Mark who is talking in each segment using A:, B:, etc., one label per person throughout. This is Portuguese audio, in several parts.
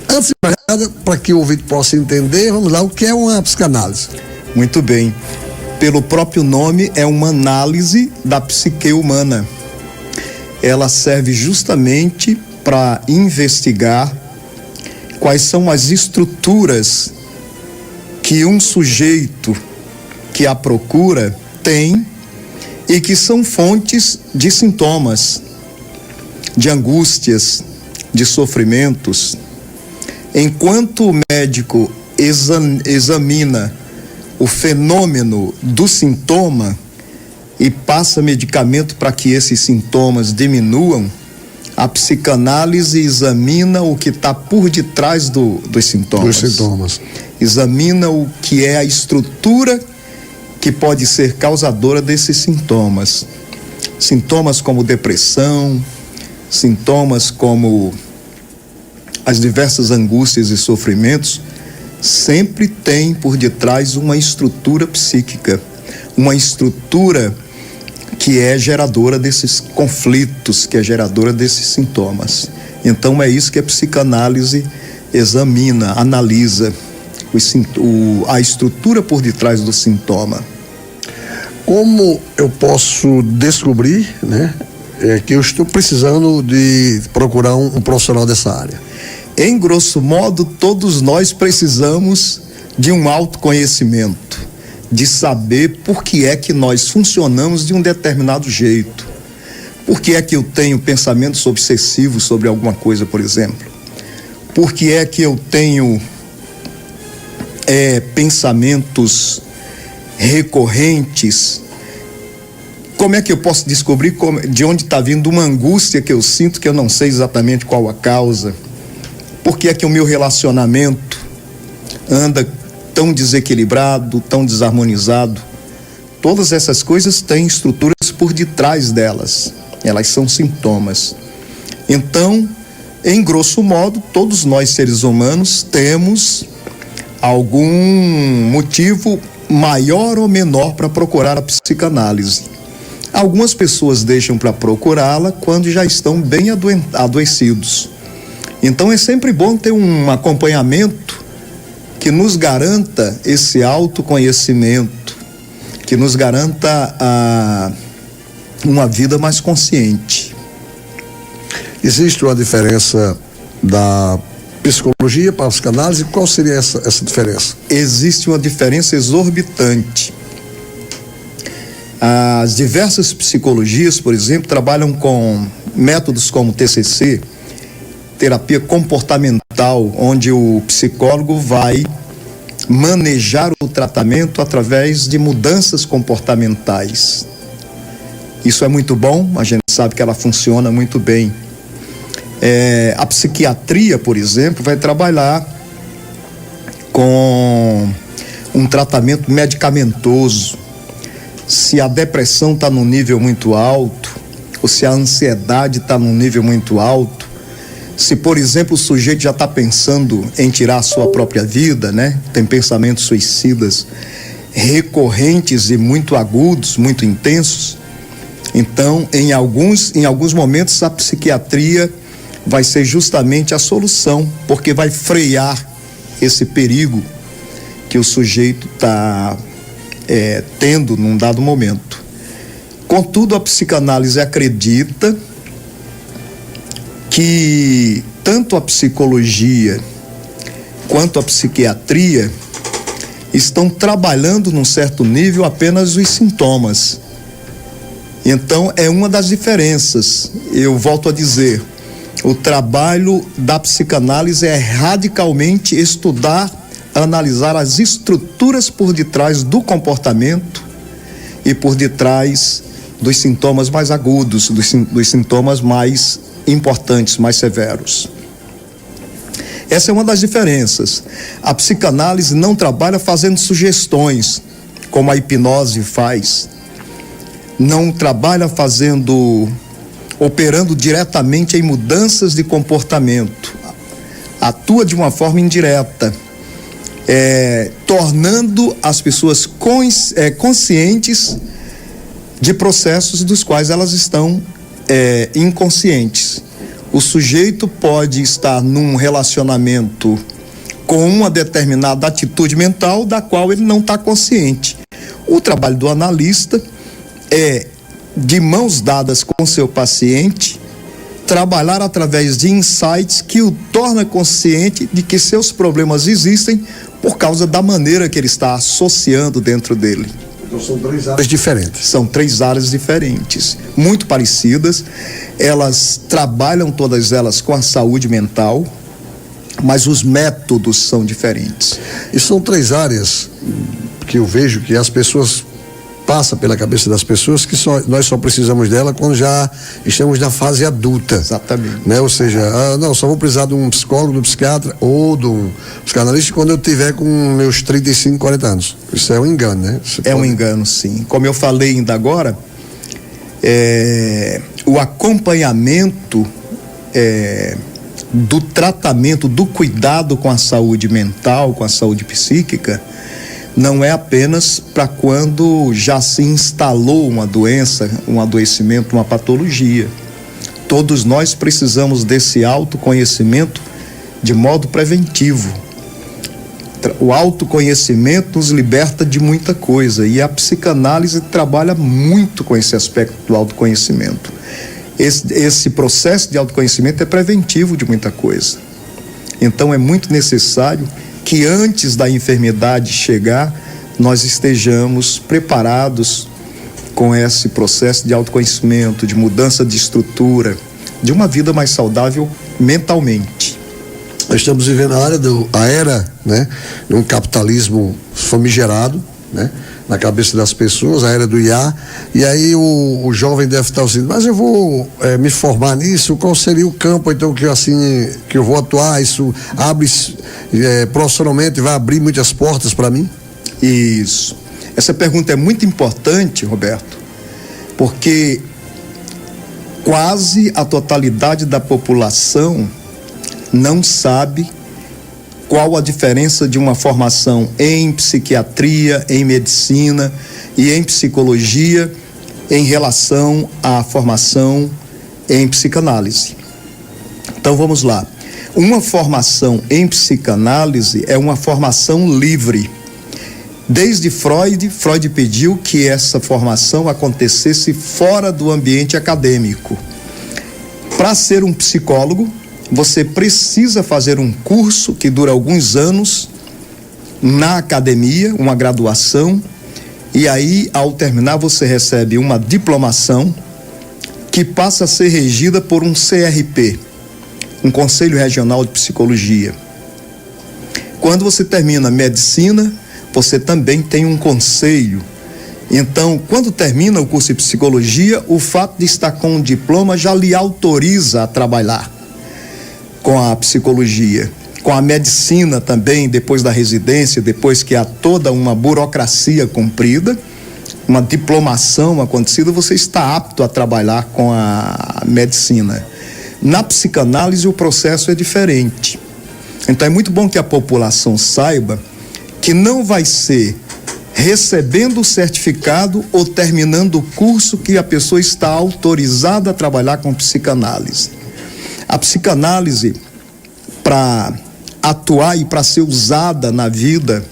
A: Antes de mais nada, para que o ouvinte possa entender, vamos lá, o que é uma psicanálise?
B: Muito bem. Pelo próprio nome, é uma análise da psique humana. Ela serve justamente para investigar quais são as estruturas que um sujeito que a procura tem e que são fontes de sintomas, de angústias, de sofrimentos. Enquanto o médico examina o fenômeno do sintoma e passa medicamento para que esses sintomas diminuam, a psicanálise examina o que está por detrás dos sintomas. Examina o que é a estrutura que pode ser causadora desses sintomas. Sintomas como depressão, sintomas como as diversas angústias e sofrimentos, sempre tem por detrás uma estrutura psíquica, uma estrutura que é geradora desses conflitos, que é geradora desses sintomas. Então é isso que a psicanálise examina, analisa a estrutura por detrás do sintoma.
A: Como eu posso descobrir, né, que eu estou precisando de procurar um profissional dessa área?
B: Em grosso modo, todos nós precisamos de um autoconhecimento, de saber por que é que nós funcionamos de um determinado jeito. Por que é que eu tenho pensamentos obsessivos sobre alguma coisa, por exemplo? Por que é que eu tenho pensamentos recorrentes? Como é que eu posso descobrir de onde está vindo uma angústia que eu sinto que eu não sei exatamente qual a causa? Por que é que o meu relacionamento anda tão desequilibrado, tão desarmonizado? Todas essas coisas têm estruturas por detrás delas. Elas são sintomas. Então, em grosso modo, todos nós seres humanos temos algum motivo maior ou menor para procurar a psicanálise. Algumas pessoas deixam para procurá-la quando já estão bem adoecidos. Então é sempre bom ter um acompanhamento que nos garanta esse autoconhecimento, que nos garanta uma vida mais consciente.
A: Existe uma diferença da psicologia para a psicanálise? Qual seria essa diferença?
B: Existe uma diferença exorbitante. As diversas psicologias, por exemplo, trabalham com métodos como TCC, terapia comportamental, onde o psicólogo vai manejar o tratamento através de mudanças comportamentais. Isso é muito bom, a gente sabe que ela funciona muito bem. A psiquiatria, por exemplo, vai trabalhar com um tratamento medicamentoso. Se a depressão está num nível muito alto, ou se a ansiedade está num nível muito alto, se, por exemplo, o sujeito já está pensando em tirar a sua própria vida, né? Tem pensamentos suicidas recorrentes e muito agudos, muito intensos. Então, em alguns momentos, a psiquiatria vai ser justamente a solução, porque vai frear esse perigo que o sujeito está tendo num dado momento. Contudo, a psicanálise acredita que tanto a psicologia quanto a psiquiatria estão trabalhando num certo nível apenas os sintomas. Então, é uma das diferenças. Eu volto a dizer, o trabalho da psicanálise é radicalmente estudar, analisar as estruturas por detrás do comportamento e por detrás dos sintomas mais agudos, dos sintomas mais importantes, mais severos. Essa é uma das diferenças. A psicanálise não trabalha fazendo sugestões, como a hipnose faz. Não trabalha operando diretamente em mudanças de comportamento. Atua de uma forma indireta, tornando as pessoas conscientes de processos dos quais elas estão inconscientes. O sujeito pode estar num relacionamento com uma determinada atitude mental da qual ele não está consciente. O trabalho do analista é, de mãos dadas com seu paciente, trabalhar através de insights que o torna consciente de que seus problemas existem por causa da maneira que ele está associando dentro dele.
A: Então são 3 áreas diferentes.
B: São 3 áreas diferentes, muito parecidas. Elas trabalham todas elas com a saúde mental, mas os métodos são diferentes.
A: E são 3 áreas que eu vejo que as pessoas passa pela cabeça das pessoas que nós só precisamos dela quando já estamos na fase adulta.
B: Exatamente.
A: Né? Ou seja, não, só vou precisar de um psicólogo, de um psiquiatra ou de um psicanalista quando eu tiver com meus 35, 40 anos. Isso é um engano, né?
B: Um engano, sim. Como eu falei ainda agora, o acompanhamento do tratamento, do cuidado com a saúde mental, com a saúde psíquica, não é apenas para quando já se instalou uma doença, um adoecimento, uma patologia. Todos nós precisamos desse autoconhecimento de modo preventivo. O autoconhecimento nos liberta de muita coisa e a psicanálise trabalha muito com esse aspecto do autoconhecimento. Esse processo de autoconhecimento é preventivo de muita coisa. Então é muito necessário que antes da enfermidade chegar, nós estejamos preparados com esse processo de autoconhecimento, de mudança de estrutura, de uma vida mais saudável mentalmente.
A: Nós estamos vivendo a era, né, de um capitalismo famigerado, né, na cabeça das pessoas, a era do IA, e aí o jovem deve estar assim, mas eu vou me formar nisso, qual seria o campo então que eu vou atuar, isso abre profissionalmente, vai abrir muitas portas para mim?
B: Isso. Essa pergunta é muito importante, Roberto, porque quase a totalidade da população não sabe qual a diferença de uma formação em psiquiatria, em medicina e em psicologia em relação à formação em psicanálise. Então vamos lá. Uma formação em psicanálise é uma formação livre. Desde Freud pediu que essa formação acontecesse fora do ambiente acadêmico. Para ser um psicólogo, você precisa fazer um curso que dura alguns anos na academia, uma graduação, e aí, ao terminar, você recebe uma diplomação que passa a ser regida por um CRP, um Conselho Regional de Psicologia. Quando você termina medicina, você também tem um conselho. Então, quando termina o curso de psicologia, o fato de estar com um diploma já lhe autoriza a trabalhar com a psicologia, com a medicina também, depois da residência, depois que há toda uma burocracia cumprida, uma diplomação acontecida, você está apto a trabalhar com a medicina. Na psicanálise o processo é diferente. Então é muito bom que a população saiba que não vai ser recebendo o certificado ou terminando o curso que a pessoa está autorizada a trabalhar com psicanálise. A psicanálise, para atuar e para ser usada na vida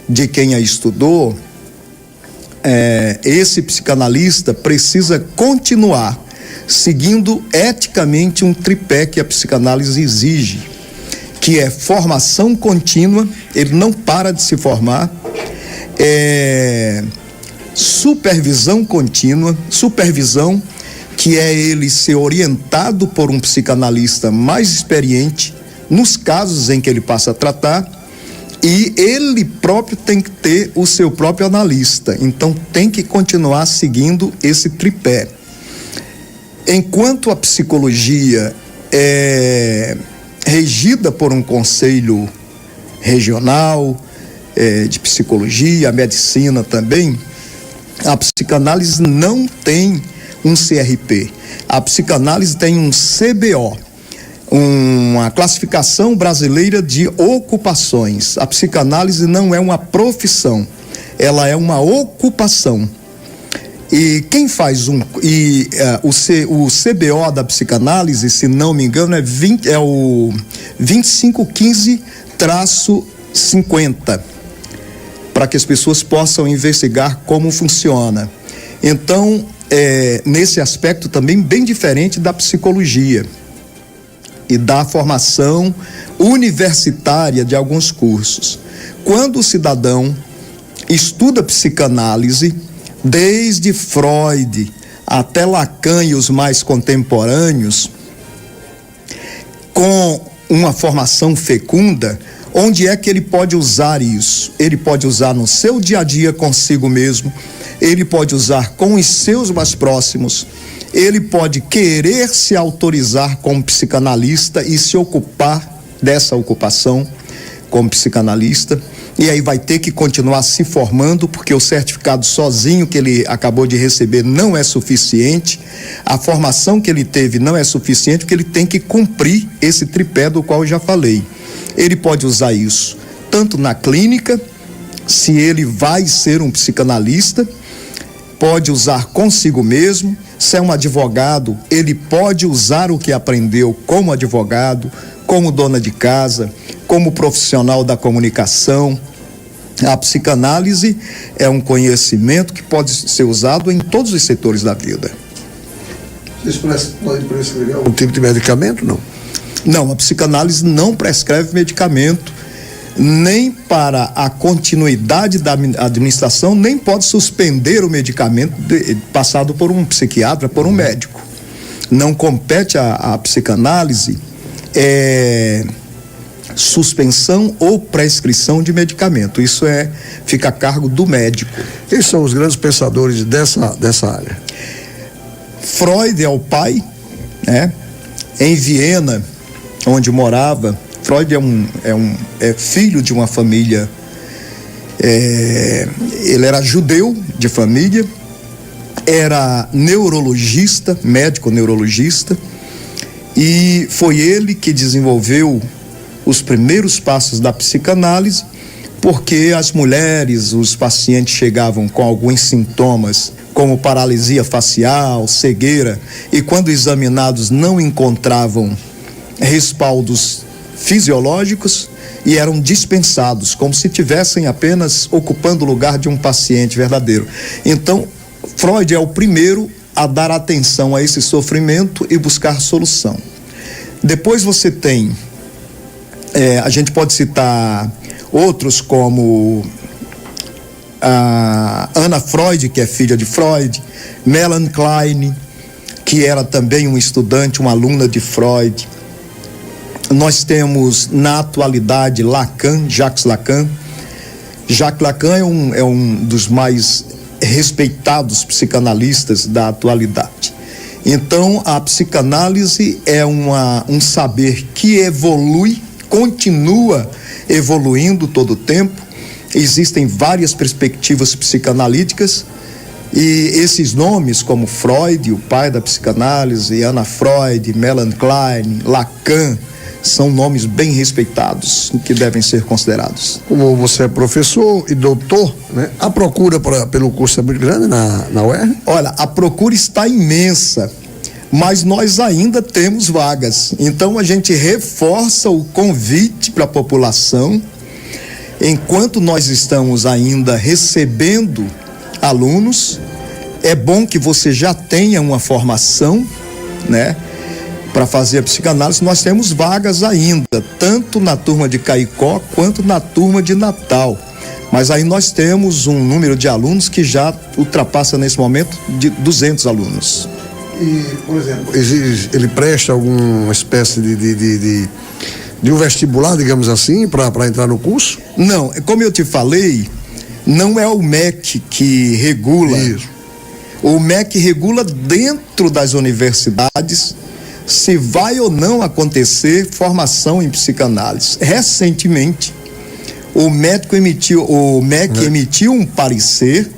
B: de quem a estudou, esse psicanalista precisa continuar seguindo eticamente um tripé que a psicanálise exige, que é formação contínua, ele não para de se formar, supervisão contínua, supervisão que é ele ser orientado por um psicanalista mais experiente nos casos em que ele passa a tratar, e ele próprio tem que ter o seu próprio analista, então tem que continuar seguindo esse tripé. Enquanto a psicologia é regida por um conselho regional de psicologia, a medicina também, a psicanálise não tem um CRP. A psicanálise tem um CBO, uma classificação brasileira de ocupações. A psicanálise não é uma profissão, ela é uma ocupação. E quem faz o CBO da psicanálise, se não me engano, é o 2515-50, para que as pessoas possam investigar como funciona. Então, nesse aspecto também bem diferente da psicologia e da formação universitária de alguns cursos. Quando o cidadão estuda psicanálise, desde Freud até Lacan e os mais contemporâneos, com uma formação fecunda, onde é que ele pode usar isso? Ele pode usar no seu dia a dia consigo mesmo, ele pode usar com os seus mais próximos, ele pode querer se autorizar como psicanalista e se ocupar dessa ocupação como psicanalista, e aí vai ter que continuar se formando, porque o certificado sozinho que ele acabou de receber não é suficiente, a formação que ele teve não é suficiente, porque ele tem que cumprir esse tripé do qual eu já falei. Ele pode usar isso tanto na clínica, se ele vai ser um psicanalista, pode usar consigo mesmo. Se é um advogado, ele pode usar o que aprendeu como advogado, como dona de casa, como profissional da comunicação. A psicanálise é um conhecimento que pode ser usado em todos os setores da vida.
A: Vocês podem prescrever algum tipo de medicamento, não?
B: Não, a psicanálise não prescreve medicamento, nem para a continuidade da administração, nem pode suspender o medicamento passado por um psiquiatra, por um médico. Não compete à psicanálise suspensão ou prescrição de medicamento. Isso fica a cargo do médico.
A: Quem são os grandes pensadores dessa área?
B: Freud é o pai, né? Em Viena, onde morava, Freud é filho de uma família, ele era judeu de família, era neurologista, médico neurologista, e foi ele que desenvolveu os primeiros passos da psicanálise, porque as mulheres, os pacientes chegavam com alguns sintomas, como paralisia facial, cegueira, e quando examinados não encontravam respaldos fisiológicos e eram dispensados, como se tivessem apenas ocupando o lugar de um paciente verdadeiro. Então, Freud é o primeiro a dar atenção a esse sofrimento e buscar solução. Depois você tem, a gente pode citar outros como a Anna Freud, que é filha de Freud, Melanie Klein, que era também um estudante, uma aluna de Freud. Nós temos na atualidade Lacan, Jacques Lacan. Jacques Lacan é um dos mais respeitados psicanalistas da atualidade. Então, a psicanálise é um saber que evolui, continua evoluindo todo o tempo. Existem várias perspectivas psicanalíticas e esses nomes como Freud, o pai da psicanálise, Anna Freud, Melanie Klein, Lacan, são nomes bem respeitados que devem ser considerados.
A: Como você é professor e doutor, né? A procura pelo curso é muito grande na UERJ?
B: Olha, a procura está imensa, mas nós ainda temos vagas. Então a gente reforça o convite para a população. Enquanto nós estamos ainda recebendo alunos, é bom que você já tenha uma formação, né? Para fazer a psicanálise. Nós temos vagas ainda, tanto na turma de Caicó quanto na turma de Natal. Mas aí nós temos um número de alunos que já ultrapassa nesse momento de 200 alunos.
A: E, por exemplo, ele presta alguma espécie de um vestibular, digamos assim, para entrar no curso?
B: Não, como eu te falei, não é o MEC que regula.
A: Isso.
B: O MEC regula dentro das universidades se vai ou não acontecer formação em psicanálise. Recentemente, o MEC emitiu um parecer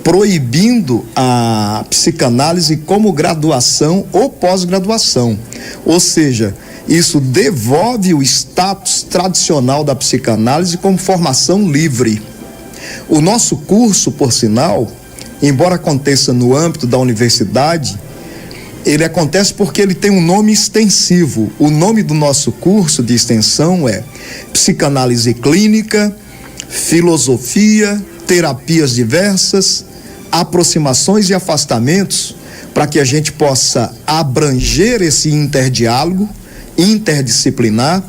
B: proibindo a psicanálise como graduação ou pós-graduação. Ou seja, isso devolve o status tradicional da psicanálise como formação livre. O nosso curso, por sinal, embora aconteça no âmbito da universidade, ele acontece porque ele tem um nome extensivo. O nome do nosso curso de extensão é Psicanálise Clínica, Filosofia, Terapias Diversas, Aproximações e Afastamentos, para que a gente possa abranger esse interdiálogo, interdisciplinar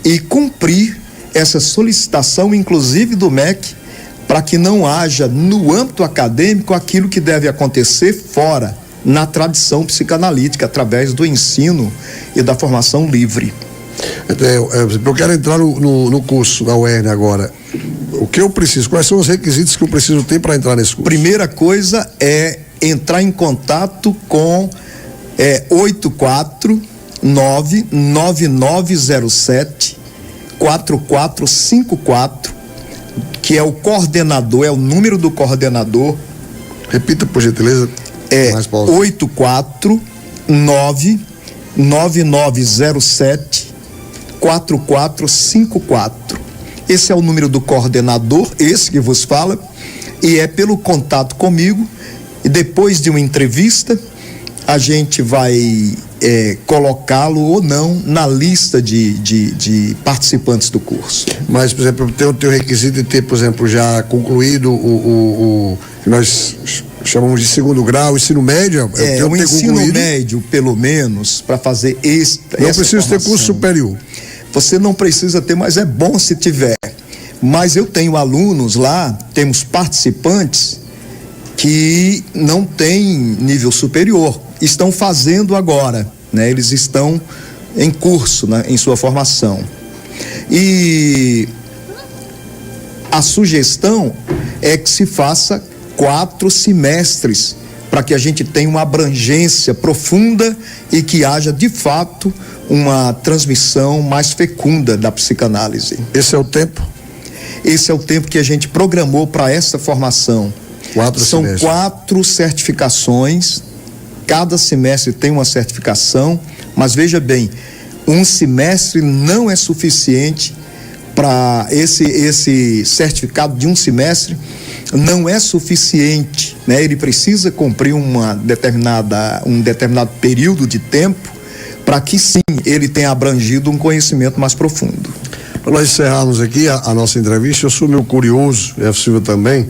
B: e cumprir essa solicitação, inclusive do MEC, para que não haja no âmbito acadêmico aquilo que deve acontecer fora, na tradição psicanalítica, através do ensino e da formação livre.
A: Eu quero entrar no curso da UERN agora. O que eu preciso? Quais são os requisitos que eu preciso ter para entrar nesse curso?
B: Primeira coisa é entrar em contato com 849-9907-4454, que é o coordenador, é o número do coordenador.
A: Repita, por gentileza.
B: 849-9907-4454. Esse é o número do coordenador, esse que vos fala, e é pelo contato comigo, e depois de uma entrevista a gente vai colocá-lo ou não na lista de participantes do curso.
A: Mas, por exemplo, tem o teu requisito de ter, por exemplo, já concluído o que nós chamamos de segundo grau, ensino médio?
B: O ensino médio, pelo menos, para fazer
A: não precisa ter curso superior.
B: Você não precisa ter, mas é bom se tiver. Mas eu tenho alunos lá, temos participantes que não têm nível superior, estão fazendo agora, né? Eles estão em curso, né, em sua formação. E a sugestão é que se faça 4 semestres, para que a gente tenha uma abrangência profunda e que haja, de fato, uma transmissão mais fecunda da psicanálise.
A: Esse é o tempo?
B: Esse é o tempo que a gente programou para essa formação. São 4 certificações, cada semestre tem uma certificação, mas veja bem, um semestre não é suficiente para esse certificado de um semestre, não é suficiente, né? Ele precisa cumprir um determinado período de tempo para que sim, ele tenha abrangido um conhecimento mais profundo.
A: Para nós encerrarmos aqui a nossa entrevista, eu sou meio curioso, e a Silvia também,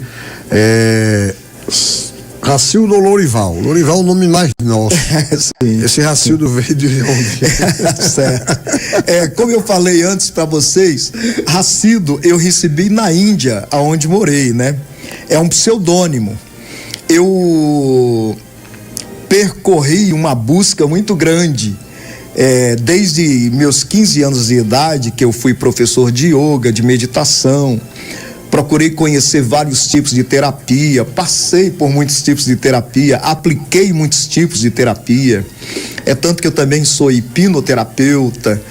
A: Racildo Lourival. Lourival é o nome mais nosso.
B: Sim,
A: esse Racildo veio de onde?
B: Certo. Como eu falei antes para vocês, Racildo eu recebi na Índia, aonde morei, né? É um pseudônimo. Eu percorri uma busca muito grande, desde meus 15 anos de idade, que eu fui professor de yoga, de meditação. Procurei conhecer vários tipos de terapia, passei por muitos tipos de terapia, apliquei muitos tipos de terapia. Tanto que eu também sou hipnoterapeuta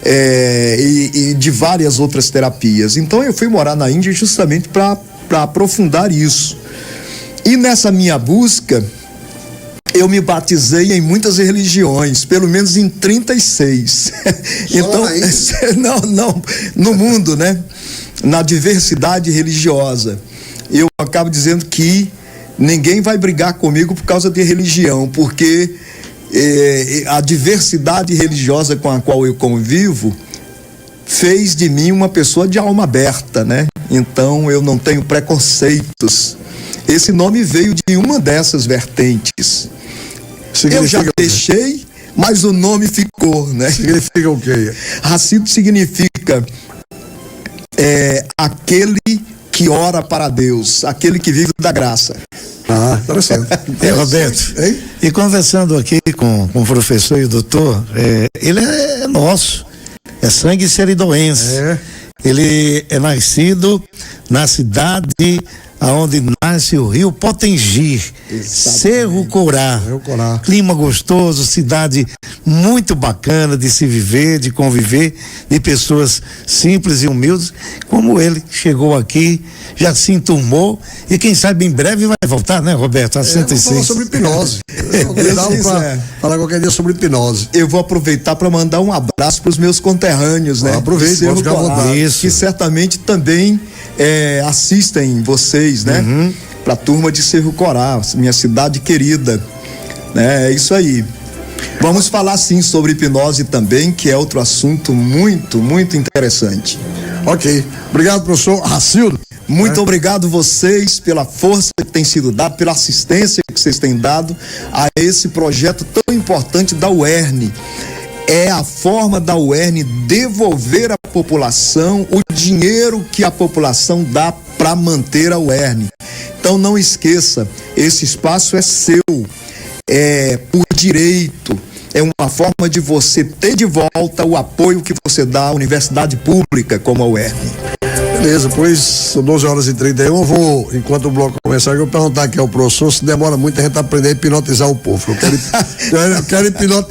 B: e de várias outras terapias. Então eu fui morar na Índia justamente para aprofundar isso. E nessa minha busca, eu me batizei em muitas religiões, pelo menos em 36. Então, não, no mundo, né? Na diversidade religiosa. Eu acabo dizendo que ninguém vai brigar comigo por causa de religião, porque a diversidade religiosa com a qual eu convivo fez de mim uma pessoa de alma aberta, né? Então eu não tenho preconceitos. Esse nome veio de uma dessas vertentes. Eu já deixei, mas o nome ficou, né?
A: Significa o quê?
B: Racildo significa aquele que ora para Deus, aquele que vive da graça.
A: Ah, interessante.
C: Roberto, e conversando aqui com o professor e o doutor, ele é nosso, é sangue seridoense. Ele é nascido na cidade aonde nasce o rio Potengi, Cerro Corá. Clima gostoso, cidade muito bacana de se viver, de conviver, de pessoas simples e humildes, como ele chegou aqui, já se enturmou e quem sabe em breve vai voltar, né, Roberto? A 106.
A: Vamos falar sobre hipnose. Falar qualquer dia sobre hipnose.
B: Eu vou aproveitar para mandar um abraço para os meus conterrâneos, né?
A: Aproveite, pode ficar à vontade.
B: Que certamente também assistem vocês, né? para a turma de Cerro Corá, minha cidade querida, né? É isso aí. Vamos falar sim sobre hipnose também, que é outro assunto muito, muito interessante.
A: Ok. Obrigado, professor Racildo.
B: Muito obrigado vocês pela força que tem sido dada, pela assistência que vocês têm dado a esse projeto tão importante da UERN. É a forma da UERN devolver à população o dinheiro que a população dá para manter a UERN. Então não esqueça, esse espaço é seu, é por direito, é uma forma de você ter de volta o apoio que você dá à universidade pública como a UERN.
A: Beleza, pois são 12h31, eu vou, enquanto o bloco começar, eu vou perguntar aqui ao professor se demora muito a gente aprender a hipnotizar o povo. Eu quero hipnotizar